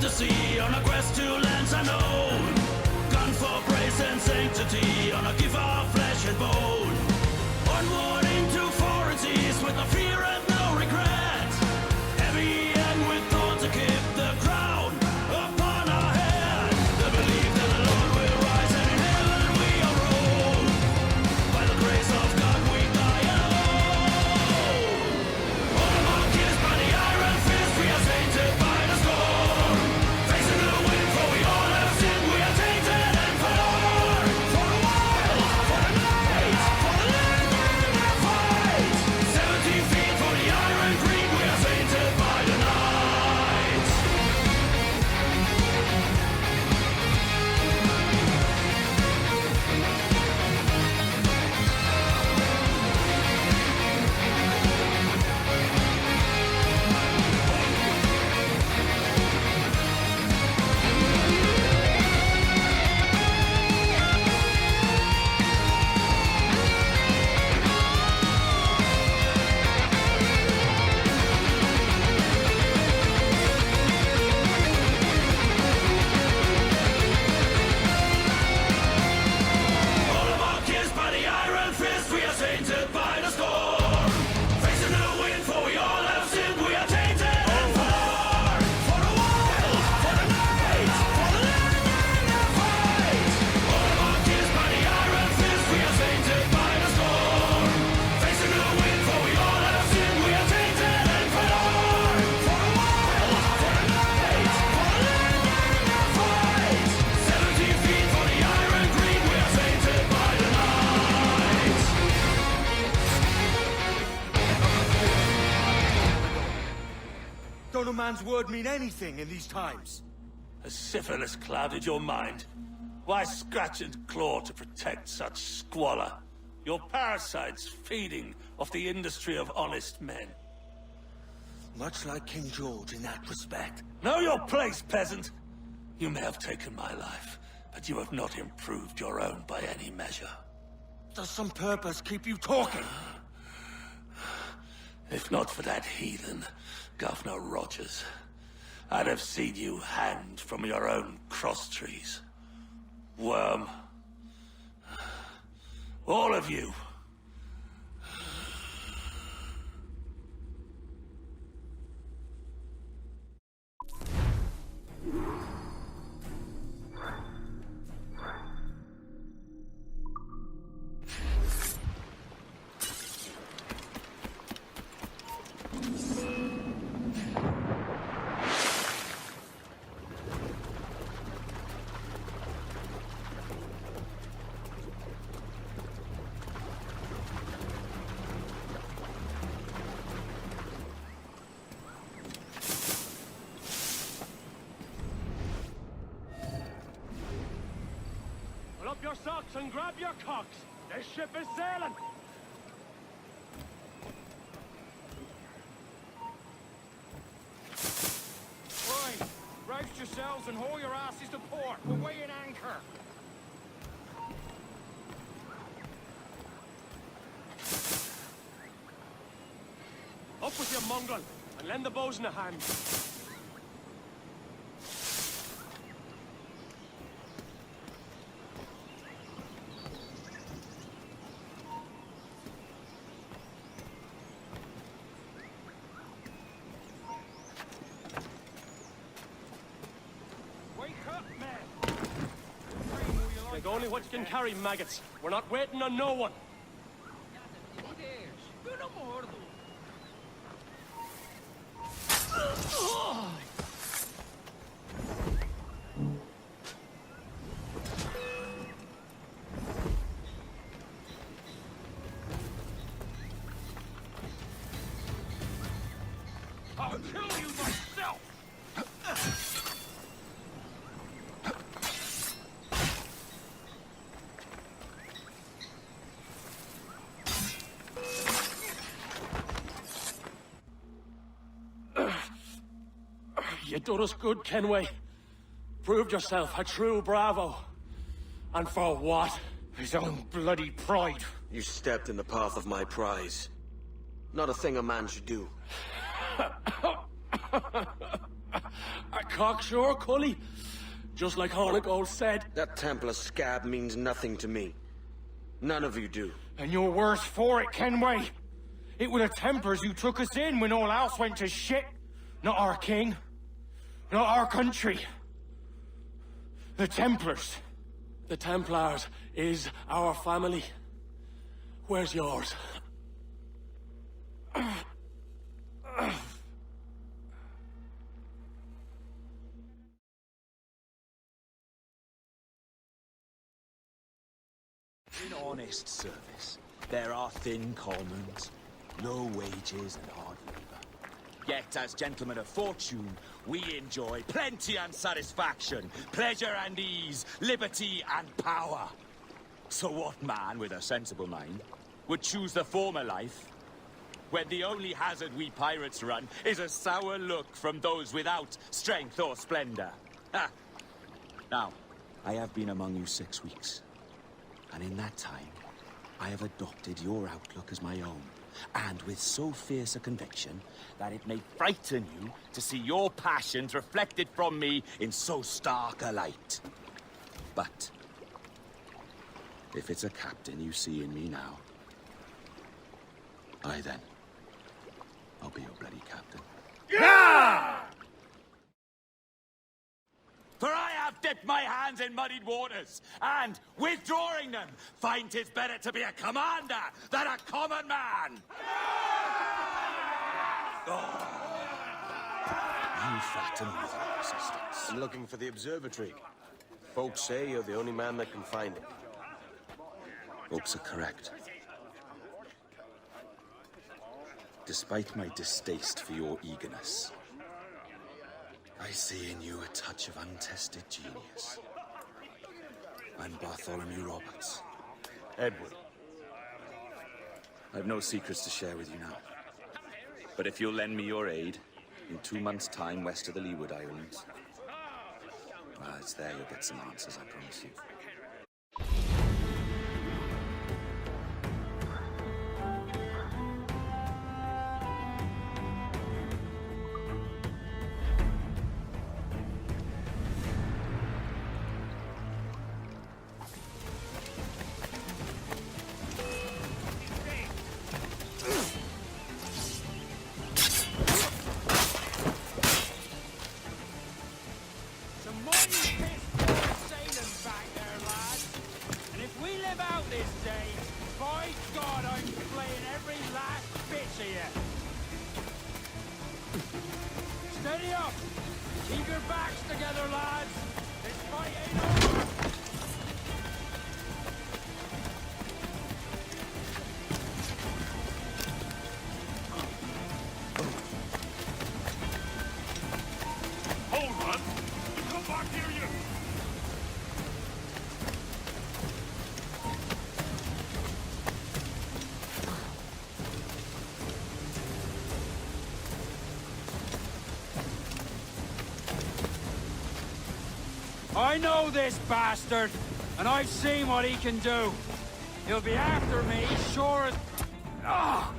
to sea on a quest to lands unknown. Gun for praise and sanctity on a gift of flesh and bone. Onward into foreign seas with no fear and no regret. Heavy and with thorns to keep the crown upon our head. The belief that the Lord will rise and in heaven we are rolled. By the grace of God we die alone. All of our kissed by the iron fist, we are sainted by the storm. Facing the wind, for we all have sinned, we are tainted and forlorn. For the wild, for the night, for the land and the fight. 70 feet for the iron green, we are sainted by the night. All of our kissed by the iron fist, we are sainted by the storm. Facing the wind, for we all have sinned, we are tainted and forlorn. For the wild, for the night, for the land and the fight. All of our kissed by the iron fist, we are sainted by the storm. Facing the wind, for we all have sinned, we are tainted and forlorn. For the wild, for the night, for the land and the fight. 70 feet for the iron green, we are sainted by the night. Don't a man's word mean anything in these times? Has syphilis clouded your mind? Why scratch and claw to protect such squalor? Your parasites feeding off the industry of honest men. Much like King George in that respect. Know your place, peasant! You may have taken my life, but you have not improved your own by any measure. Does some purpose keep you talking? If not for that heathen, Governor Rogers, I'd have seen you hanged from your own cross trees. Worm. All of you. Pull up your socks and grab your cocks. This ship is sailing. Right, roust yourselves and haul your asses to port. We're weighing anchor. Up with your mongrel and lend the bosun a hand. Wake up, man! Take only what you can carry, maggots. We're not waiting on no one. I'll kill you myself! You did us good, Kenway. Proved yourself a true bravo. And for what? His own bloody pride. You stepped in the path of my prize. Not a thing a man should do. A cocksure, Cully. Just like Hornigold said. That Templar scab means nothing to me. None of you do. And you're worse for it, Kenway. It were the Templars who took us in when all else went to shit. Not our king. Not our country. The Templars. The Templars is our family. Where's yours? In honest service, there are thin commons, low wages and hard labour. Yet, as gentlemen of fortune, we enjoy plenty and satisfaction, pleasure and ease, liberty and power. So what man with a sensible mind would choose the former life, when the only hazard we pirates run is a sour look from those without strength or splendor? Ha! Now, I have been among you 6 weeks. And in that time, I have adopted your outlook as my own, and with so fierce a conviction that it may frighten you to see your passions reflected from me in so stark a light. But if it's a captain you see in me now, aye then, I'll be your bloody captain. Yeah! For I have dipped my hands in muddied waters, and, withdrawing them, find 'tis better to be a commander than a common man! Oh. You flatter me with your persistence. I'm looking for the observatory. Folks say you're the only man that can find it. Folks are correct. Despite my distaste for your eagerness, I see in you a touch of untested genius. I'm Bartholomew Roberts. Edward. I've no secrets to share with you now. But if you'll lend me your aid, in 2 months' time west of the Leeward Islands, well, it's there you'll get some answers, I promise you. Steady up! Keep your backs together, lads! This fight ain't over! Hold on! Come back here, you! I know this bastard, and I've seen what he can do. He'll be after me, sure as... Ah!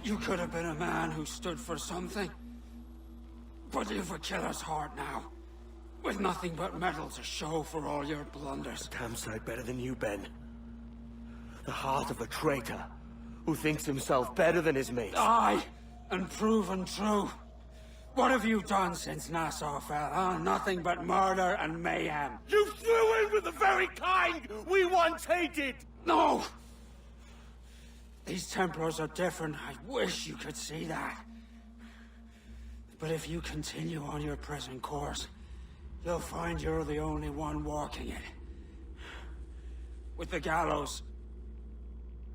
You could have been a man who stood for something. But you've a killer's heart now. With nothing but metal to show for all your blunders. Damn sight better than you, Ben. The heart of a traitor who thinks himself better than his mates. Aye, and proven true. What have you done since Nassau fell, huh? Nothing but murder and mayhem. You threw in with the very kind we once hated! No! These Templars are different. I wish you could see that. But if you continue on your present course, you'll find you're the only one walking it. With the gallows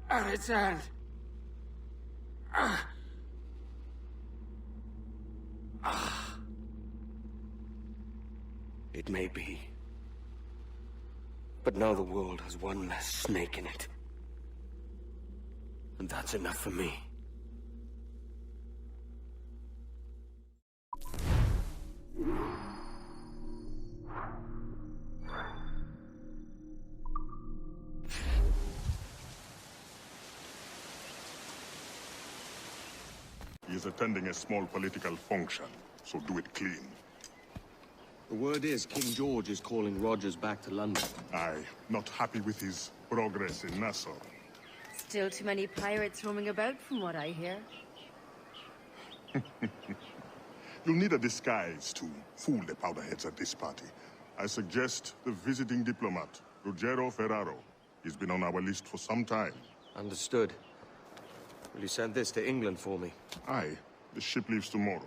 at its end. It may be. But now the world has one less snake in it. And that's enough for me. He is attending a small political function, so do it clean. The word is King George is calling Rogers back to London. Aye, not happy with his progress in Nassau. Still too many pirates roaming about from what I hear. You'll need a disguise to fool the powderheads at this party. I suggest the visiting diplomat, Ruggiero Ferraro. He's been on our list for some time. Understood. Will you send this to England for me? Aye, the ship leaves tomorrow.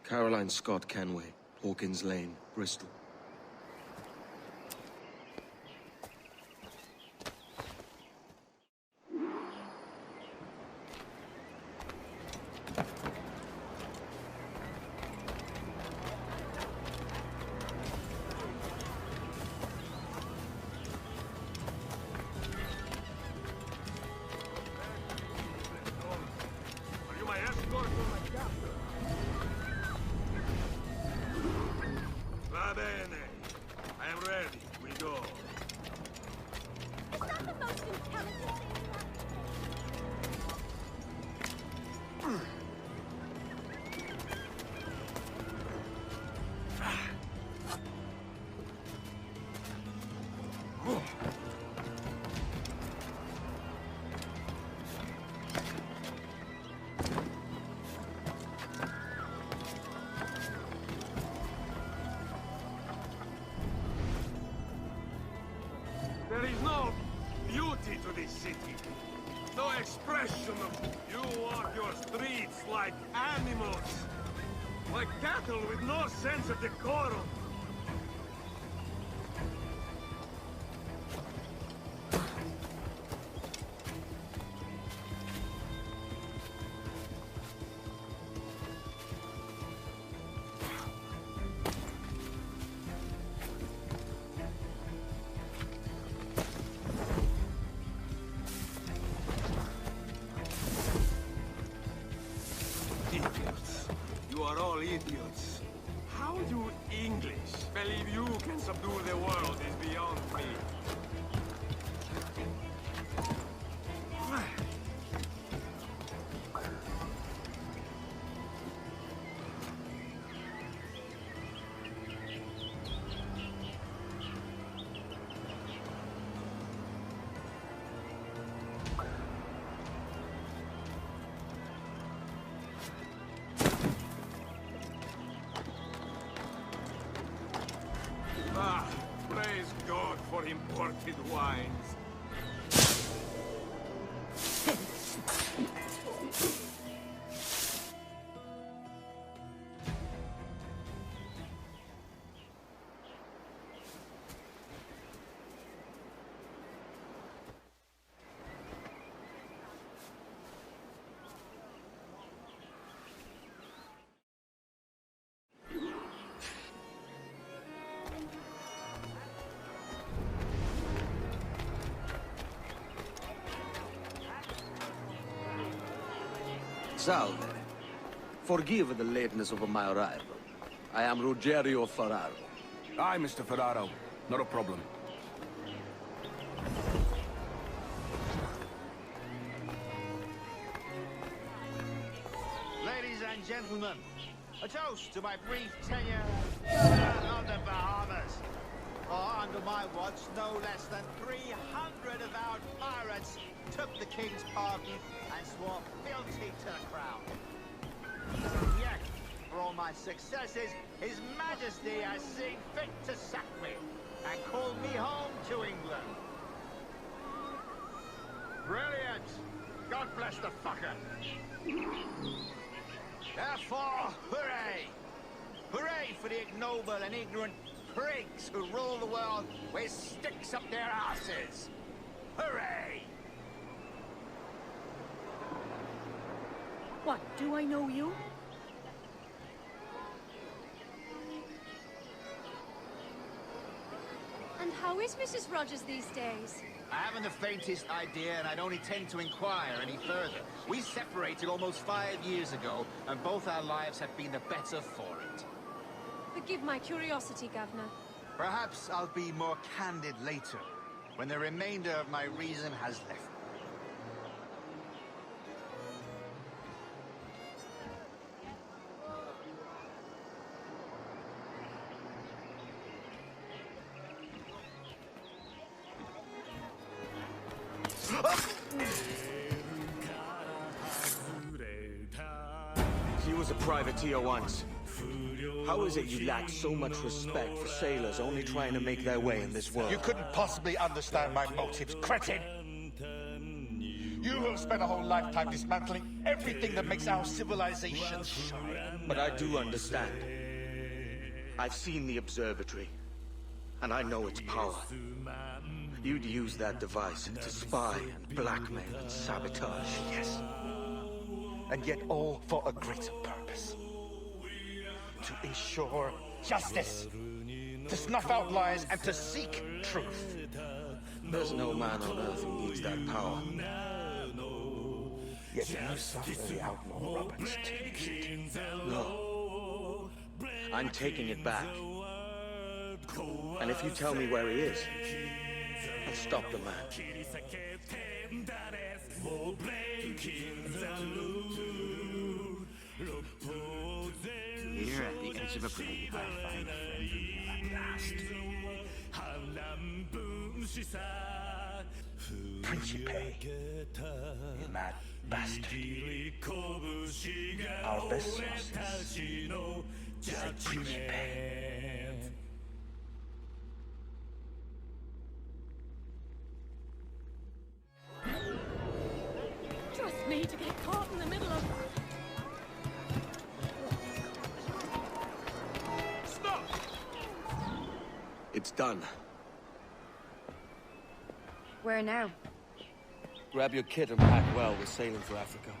Caroline Scott Kenway, Hawkins Lane, Bristol. Va bene. I am ready. We go. Is that the most intelligent thing There is no beauty to this city. No expression of... You walk your streets like animals. Like cattle with no sense of decorum. Idiots. You are all idiots. How you English believe you can subdue the world is beyond me. Ah, praise God for imported wines. Salve. Forgive the lateness of my arrival. I am Ruggiero Ferraro. Aye, Mr. Ferraro. Not a problem. Ladies and gentlemen, a toast to my brief tenure on the Bahamas. For under my watch, no less than 300 avowed pirates took the king's pardon and swore fealty to the crown. Yet, for all my successes, His Majesty has seen fit to sack me and call me home to England. Brilliant! God bless the fucker! Therefore, hooray! Hooray for the ignoble and ignorant prigs who rule the world with sticks up their asses! Hooray! What, do I know you? And how is Mrs. Rogers these days? I haven't the faintest idea, and I don't intend to inquire any further. We separated almost 5 years ago, and both our lives have been the better for it. Forgive my curiosity, Governor. Perhaps I'll be more candid later, when the remainder of my reason has left me. He was a privateer once. How is it you lack so much respect for sailors only trying to make their way in this world? You couldn't possibly understand my motives, cretin! You have spent a whole lifetime dismantling everything that makes our civilization shine. But I do understand. I've seen the observatory, and I know its power. You'd use that device to spy and blackmail and sabotage. Yes. And yet all for a greater purpose. To ensure justice. To snuff out lies and to seek truth. There's no man on Earth who needs that power. Yet you suffer the outlaw Roberts to use it. No. I'm taking it back. And if you tell me where he is, I'll stop the man. Here at the edge of a blade, I find a friend in you at last. Principe, you mad bastard. Our best sources say Principe. Trust me to get caught in the middle of... Stop! It's done. Where now? Grab your kit and pack well. We're sailing for Africa.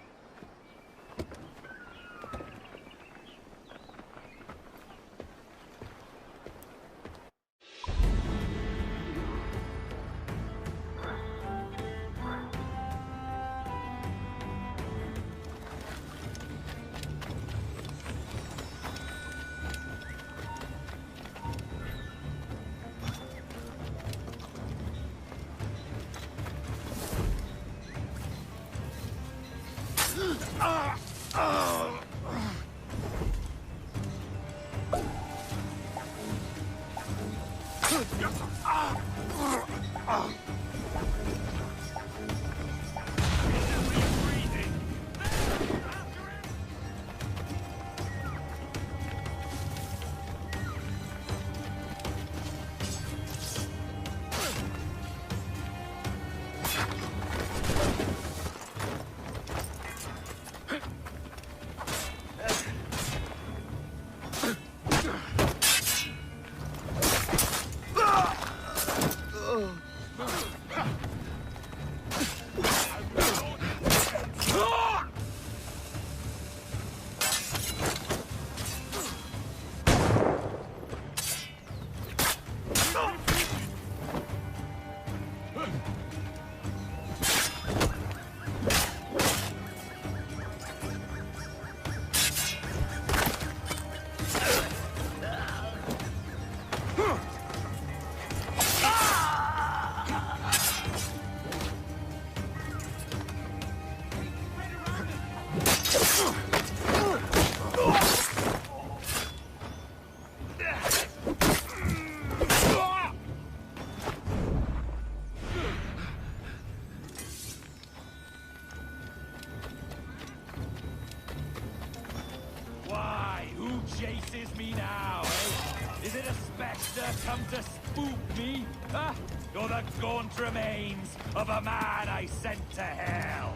chases me now, eh? Is it a spectre come to spook me? Huh? You're the gaunt remains of a man I sent to hell.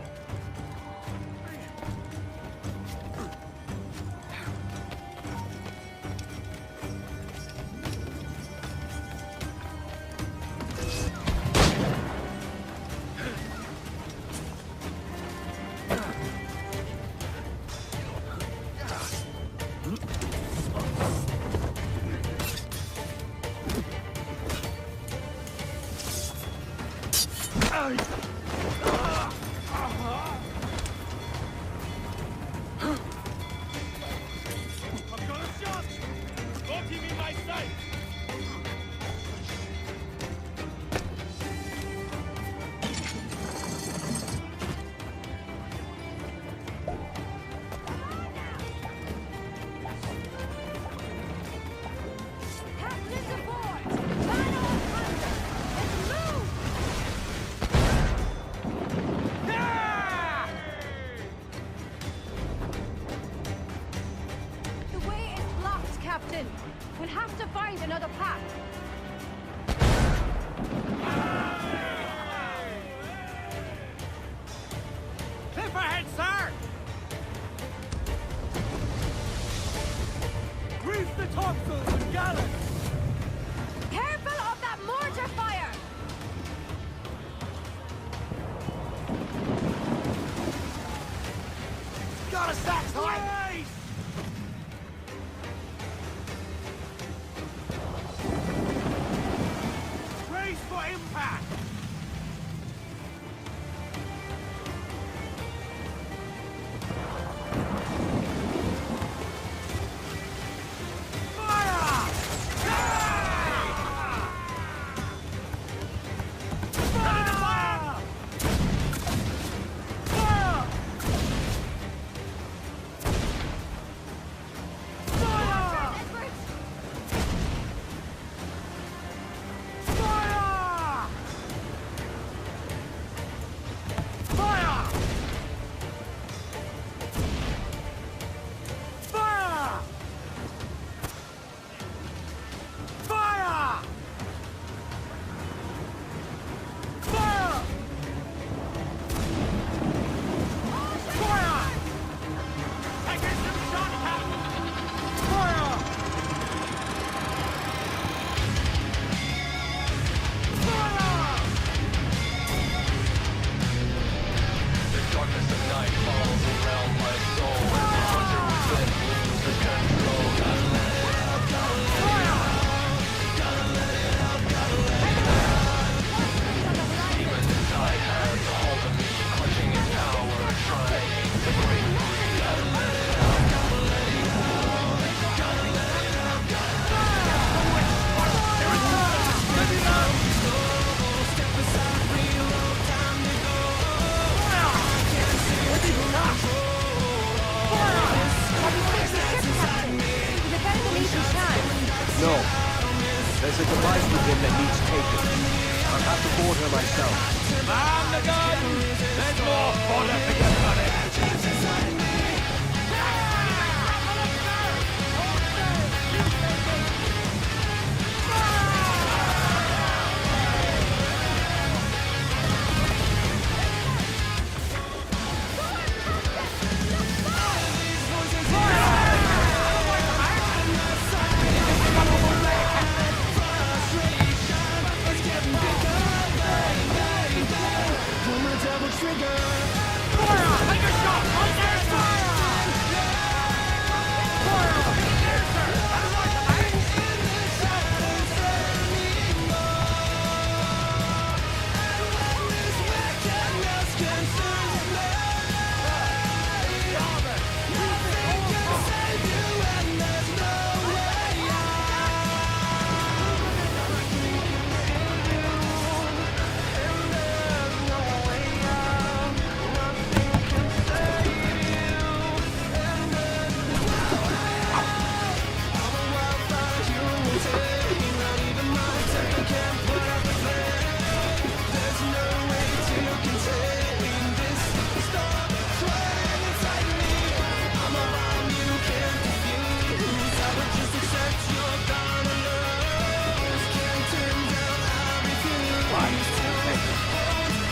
Listen, we'll have to find another path. Cliff ahead, sir! Grease the topsails and gallant! Careful of that mortar fire! Got a sack high! Brace for impact! No. There's a device within that needs taken. I'll have to board her myself. Man the gun! There's more fodder for your money!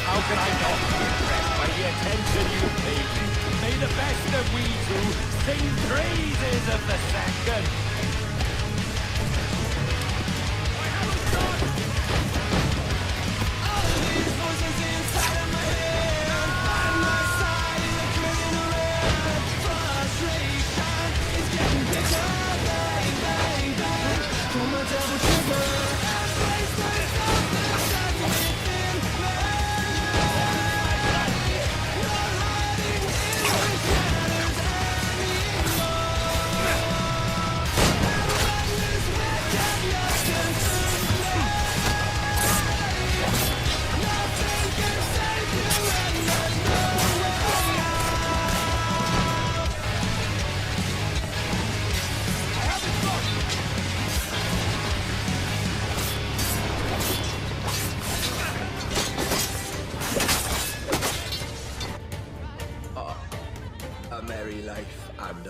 How can I not be impressed by the attention you paid me? May the best of we two sing praises of the second.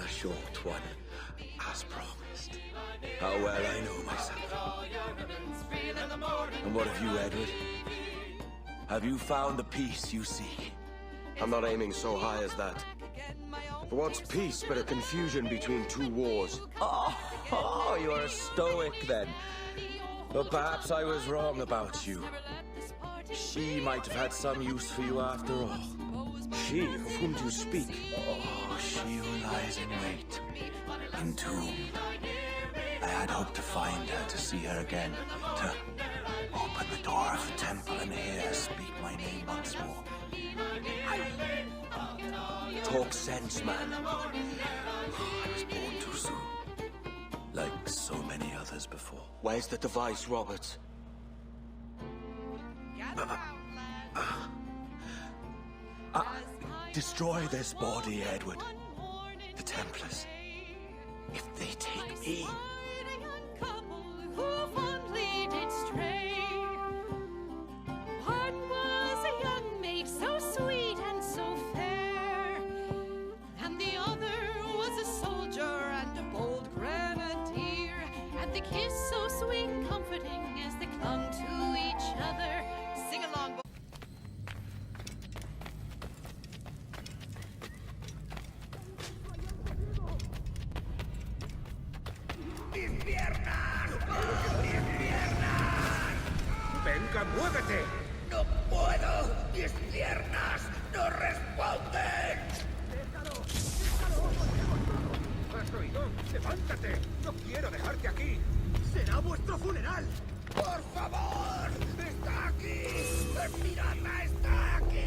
a short one, as promised. How well I know myself. And what have you, Edward? Have you found the peace you seek? I'm not aiming so high as that. For what's peace but a confusion between two wars? Oh, you're a stoic then. But perhaps I was wrong about you. She might have had some use for you after all. She? Of whom do you speak? Oh, she who lies in wait, entombed. I had hoped to find her, to see her again, to open the door of the temple and hear her speak my name once more. Talk sense, man. I was born too soon. Like so many others before. Where's the device, Robert? Destroy this body, Edward. The Templars. If they take me... One was a young maid, so sweet and so fair, and the other was a soldier and a bold grenadier, and the kiss so sweet, comforting as they clung to each other. Sing along. ¡Venga, muévete! ¡No puedo! ¡Mis piernas no responden! ¡Déjalo! ¿Has oído? ¡Levántate! ¡No quiero dejarte aquí! ¡Será vuestro funeral! ¡Por favor! ¡Está aquí! ¡Miradla, está aquí!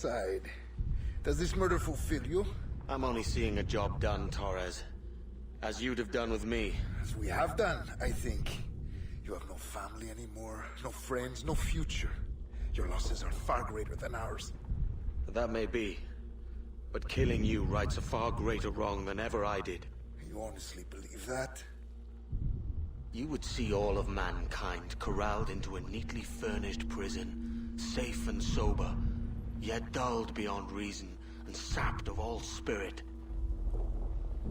aside, does this murder fulfill you? I'm only seeing a job done, Torres. As you'd have done with me. As we have done, I think. You have no family anymore, no friends, no future. Your losses are far greater than ours. That may be. But killing you rights a far greater wrong than ever I did. You honestly believe that? You would see all of mankind corralled into a neatly furnished prison, safe and sober, yet dulled beyond reason and sapped of all spirit.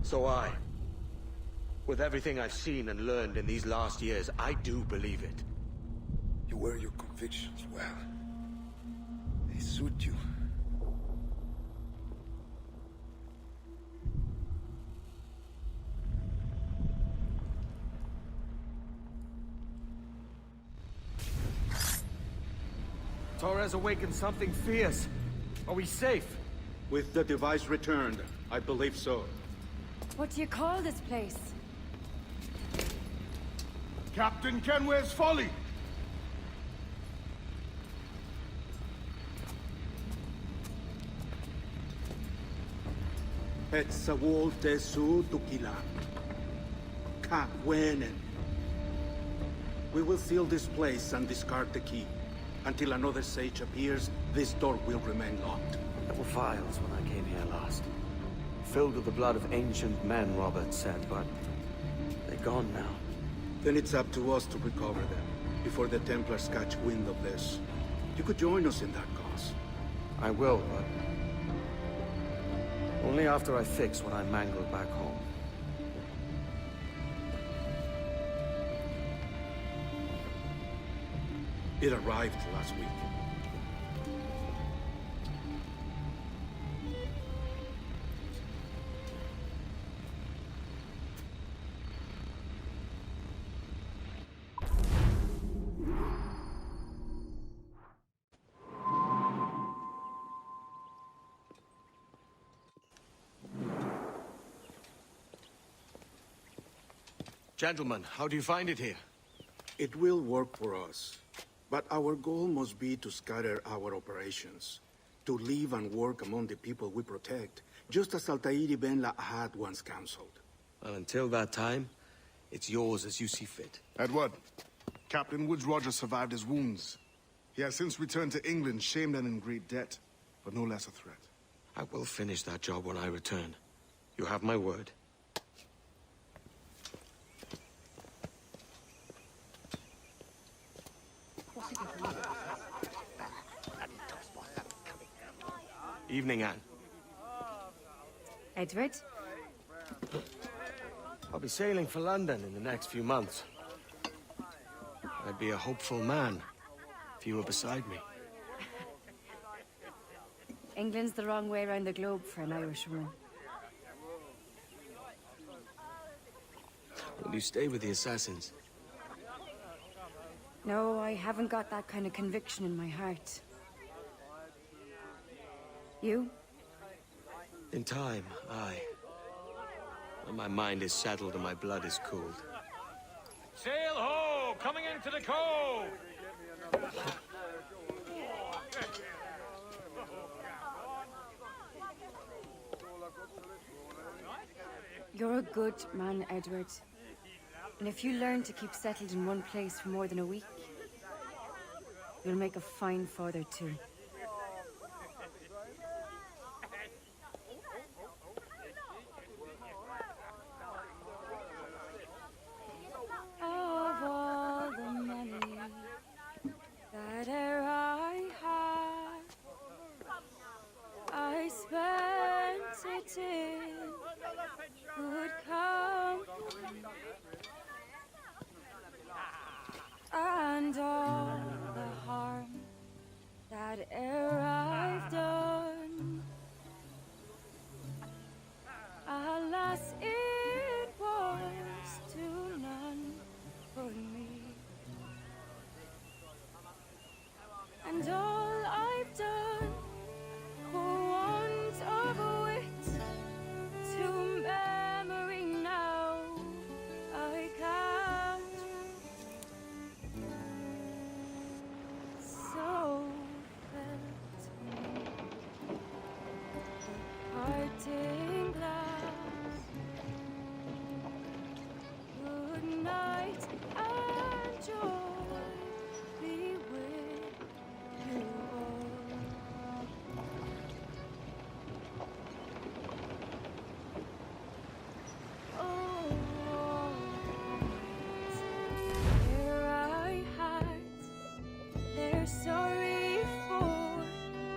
So with everything I've seen and learned in these last years, I do believe it. You wear your convictions well. They suit you. Torres awakened something fierce. Are we safe? With the device returned, I believe so. What do you call this place? Captain Kenway's Folly! Etzawol Tesu Tukila. Kakwenen. We will seal this place and discard the key. Until another sage appears, this door will remain locked. There were files when I came here last. Filled with the blood of ancient men, Robert said, but they're gone now. Then it's up to us to recover them, before the Templars catch wind of this. You could join us in that cause. I will, but only after I fix what I mangled back home. It arrived last week. Gentlemen, how do you find it here? It will work for us. But our goal must be to scatter our operations. To live and work among the people we protect, just as Altair ibn La'ahad once counseled. Well, until that time, it's yours as you see fit. Edward, Captain Woodes Rogers survived his wounds. He has since returned to England, shamed and in great debt, but no less a threat. I will finish that job when I return. You have my word. Evening, Anne. Edward? I'll be sailing for London in the next few months. I'd be a hopeful man if you were beside me. England's the wrong way around the globe for an Irish woman. Will you stay with the assassins? No, I haven't got that kind of conviction in my heart. You? In time, aye. When my mind is settled and my blood is cooled. Sail ho! Coming into the cove! You're a good man, Edward. And if you learn to keep settled in one place for more than a week, you'll make a fine father too. Of all the money that e'er I had, I spent it in good company, and all the harm that are sorry for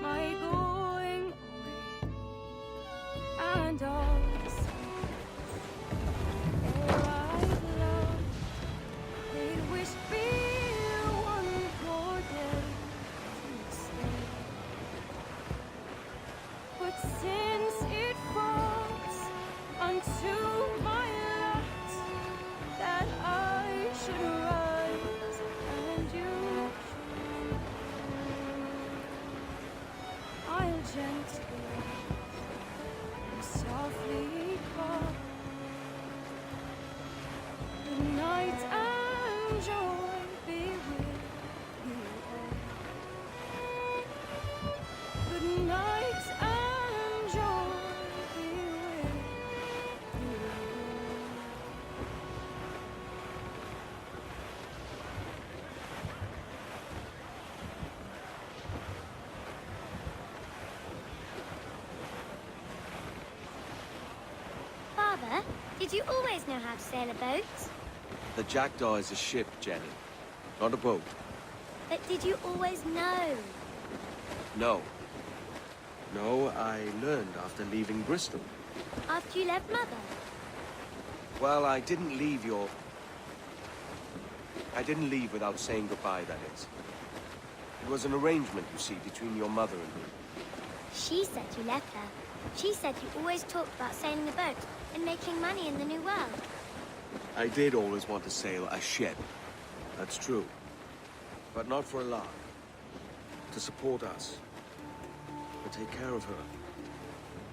my going away and all the sweets I've loved. They wish me one more day to stay, but since it falls unto my lot that I should rise and you should, I'll gently and softly call. Good night and joy be with you all. Good night and joy be with you all. Father, did you always know how to sail a boat? The Jackdaw is a ship, Jenny, not a boat. But did you always know? No. No, I learned after leaving Bristol. After you left Mother? Well, I didn't leave without saying goodbye, that is. It was an arrangement, you see, between your mother and me. She said you left her. She said you always talked about sailing a boat and making money in the New World. I did always want to sail a ship. That's true. But not for a lark. To support us. To take care of her.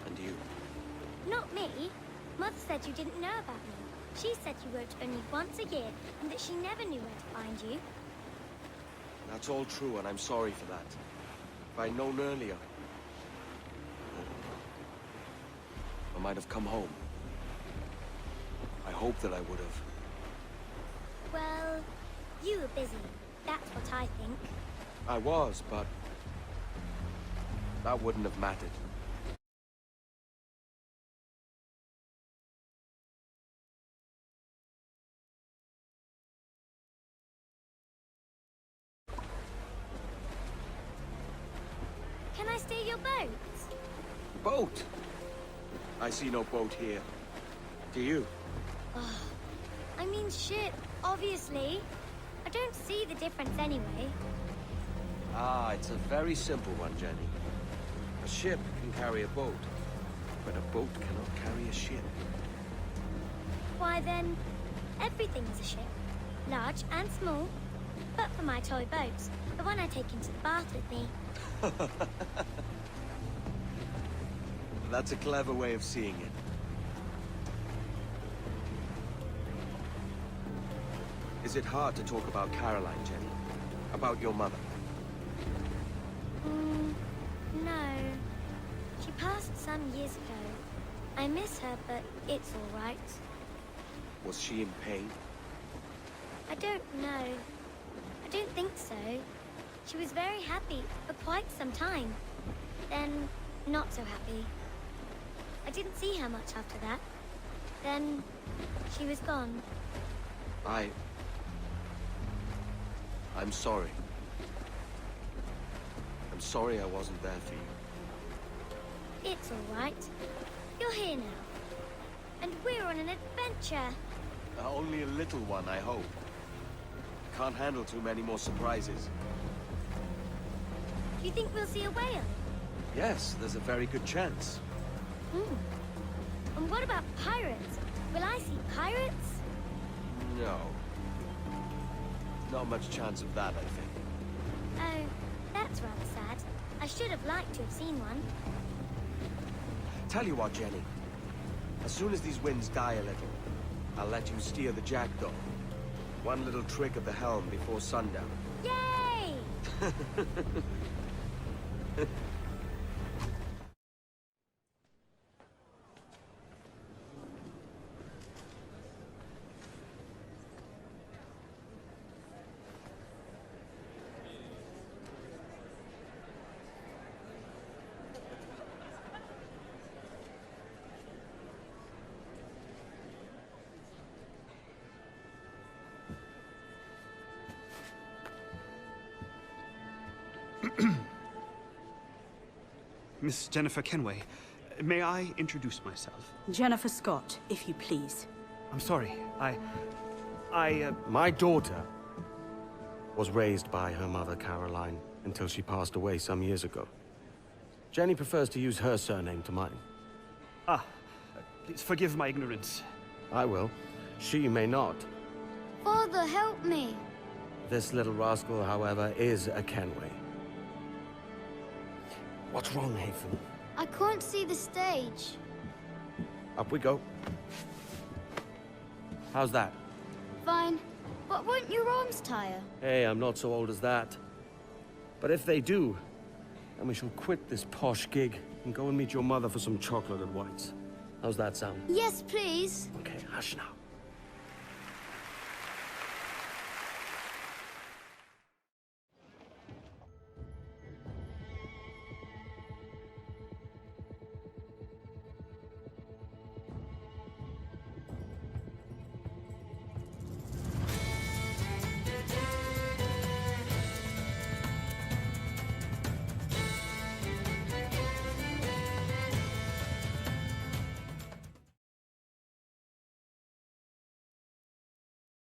And you. Not me. Mother said you didn't know about me. She said you wrote only once a year and that she never knew where to find you. That's all true, and I'm sorry for that. If I'd known earlier, I might have come home. I hope that I would have. Well, you were busy. That's what I think. I was, but that wouldn't have mattered. Can I steal your boat? Boat? I see no boat here. Do you? Oh, I mean ship, obviously. I don't see the difference anyway. Ah, it's a very simple one, Jenny. A ship can carry a boat, but a boat cannot carry a ship. Why then, everything is a ship. Large and small. But for my toy boat, the one I take into the bath with me. That's a clever way of seeing it. Is it hard to talk about Caroline, Jenny? About your mother? No. She passed some years ago. I miss her, but it's all right. Was she in pain? I don't know. I don't think so. She was very happy for quite some time. Then, not so happy. I didn't see her much after that. Then, she was gone. I'm sorry. I'm sorry I wasn't there for you. It's all right. You're here now. And we're on an adventure. Only a little one, I hope. Can't handle too many more surprises. Do you think we'll see a whale? Yes, there's a very good chance. And what about pirates? Will I see pirates? No. Not much chance of that, I think. Oh, that's rather sad. I should have liked to have seen one. Tell you what, Jenny. As soon as these winds die a little, I'll let you steer the Jackdaw. One little trick of the helm before sundown. Yay! Miss Jennifer Kenway, may I introduce myself? Jennifer Scott, if you please. I'm sorry, My daughter was raised by her mother, Caroline, until she passed away some years ago. Jenny prefers to use her surname to mine. Please forgive my ignorance. I will. She may not. Father, help me. This little rascal, however, is a Kenway. What's wrong, Hafen? I can't see the stage. Up we go. How's that? Fine. But won't your arms tire? Hey, I'm not so old as that. But if they do, then we shall quit this posh gig and go and meet your mother for some chocolate and whites. How's that sound? Yes, please. Okay, hush now.